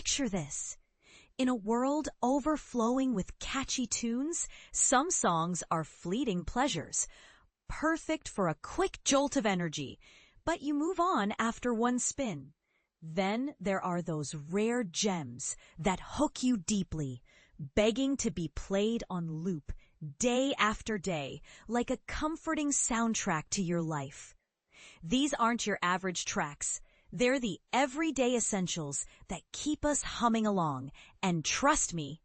Picture this. In a world overflowing with catchy tunes, some songs are fleeting pleasures, perfect for a quick jolt of energy, but you move on after one spin. Then there are those rare gems that hook you deeply, begging to be played on loop day after day, like a comforting soundtrack to your life. These aren't your average tracks. They're the everyday essentials that keep us humming along. And trust me,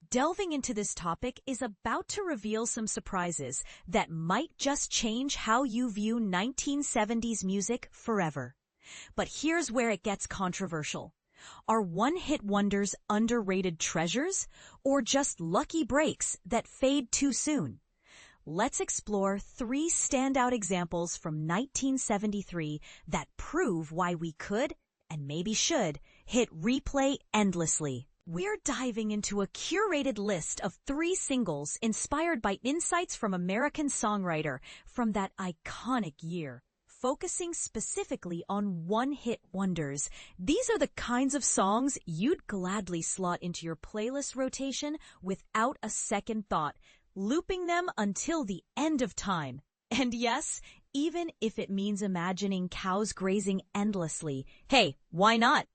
delving into this topic is about to reveal some surprises that might just change how you view 1970s music forever. But here's where it gets controversial. Are one-hit wonders underrated treasures or just lucky breaks that fade too soon? Let's explore 3 standout examples from 1973 that prove why we could, and maybe should, hit replay endlessly. We're diving into a curated list of 3 singles inspired by insights from American songwriter from that iconic year. Focusing specifically on one-hit wonders, these are the kinds of songs you'd gladly slot into your playlist rotation without a second thought, looping them until the end of time. And yes, even if it means imagining cows grazing endlessly, hey, why not?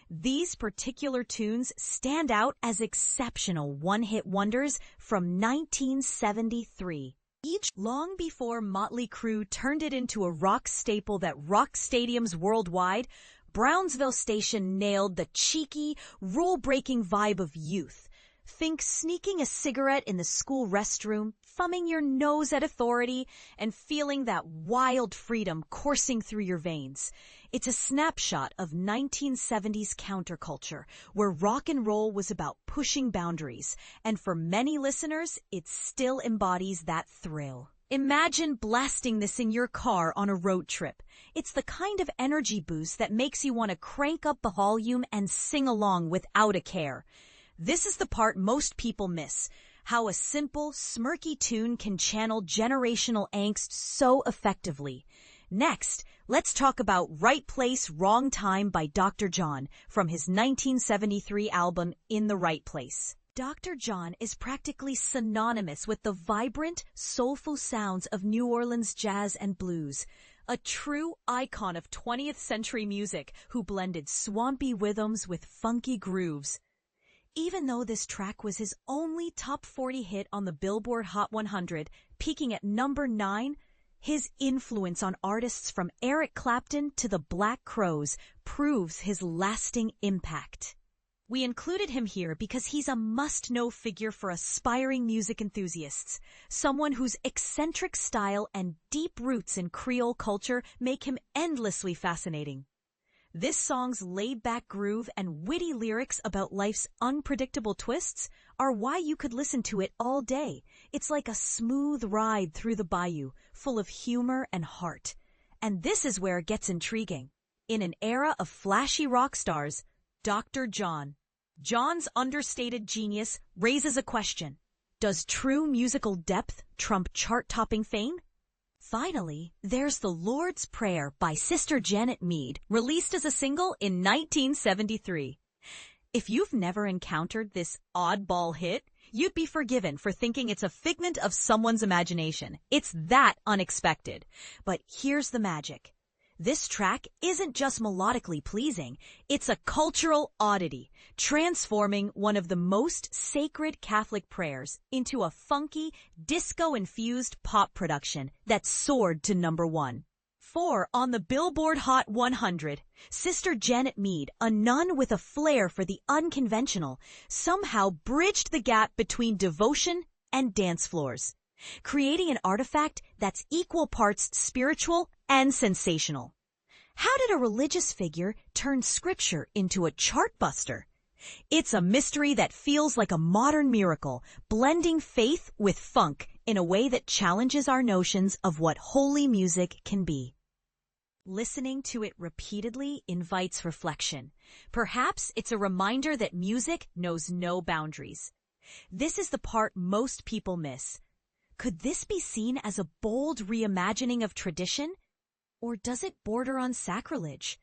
These particular tunes stand out as exceptional one-hit wonders from 1973. Each long before Motley Crue turned it into a rock staple that rocked stadiums worldwide, Brownsville Station nailed the cheeky, rule-breaking vibe of youth. Think sneaking a cigarette in the school restroom, thumbing your nose at authority, and feeling that wild freedom coursing through your veins. It's a snapshot of 1970s counterculture, where rock and roll was about pushing boundaries, and for many listeners, it still embodies that thrill. Imagine blasting this in your car on a road trip. It's the kind of energy boost that makes you want to crank up the volume and sing along without a care. This is the part most people miss, how a simple, smirky tune can channel generational angst so effectively. Next, let's talk about Right Place, Wrong Time by Dr. John from his 1973 album In the Right Place. Dr. John is practically synonymous with the vibrant, soulful sounds of New Orleans jazz and blues. A true icon of 20th century music who blended swampy rhythms with funky grooves. Even though this track was his only top 40 hit on the Billboard Hot 100, peaking at number 9, his influence on artists from Eric Clapton to the Black Crowes proves his lasting impact. We included him here because he's a must-know figure for aspiring music enthusiasts, someone whose eccentric style and deep roots in Creole culture make him endlessly fascinating. This song's laid-back groove and witty lyrics about life's unpredictable twists are why you could listen to it all day. It's like a smooth ride through the bayou, full of humor and heart. And this is where it gets intriguing. In an era of flashy rock stars, Dr. John. John's understated genius raises a question. Does true musical depth trump chart-topping fame? Finally, there's The Lord's Prayer by Sister Janet Mead, released as a single in 1973. If you've never encountered this oddball hit, you'd be forgiven for thinking it's a figment of someone's imagination. It's that unexpected. But here's the magic. This track isn't just melodically pleasing, it's a cultural oddity, transforming one of the most sacred Catholic prayers into a funky, disco-infused pop production that soared to number 1. 4 on the Billboard Hot 100, Sister Janet Mead, a nun with a flair for the unconventional, somehow bridged the gap between devotion and dance floors, creating an artifact that's equal parts spiritual and sensational. How did a religious figure turn scripture into a chartbuster? It's a mystery that feels like a modern miracle, blending faith with funk in a way that challenges our notions of what holy music can be. Listening to it repeatedly invites reflection. Perhaps it's a reminder that music knows no boundaries. This is the part most people miss. Could this be seen as a bold reimagining of tradition? Or does it border on sacrilege?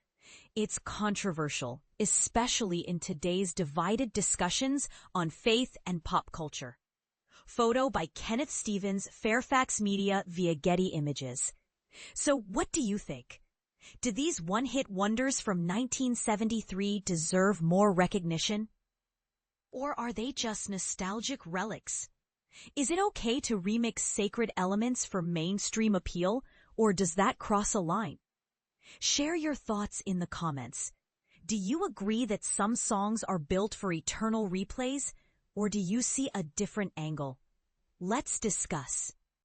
It's controversial, especially in today's divided discussions on faith and pop culture. Photo by Kenneth Stevens, Fairfax Media via Getty Images. So what do you think? Do these one-hit wonders from 1973 deserve more recognition? Or are they just nostalgic relics? Is it okay to remix sacred elements for mainstream appeal, or does that cross a line? Share your thoughts in the comments. Do you agree that some songs are built for eternal replays, or do you see a different angle? Let's discuss.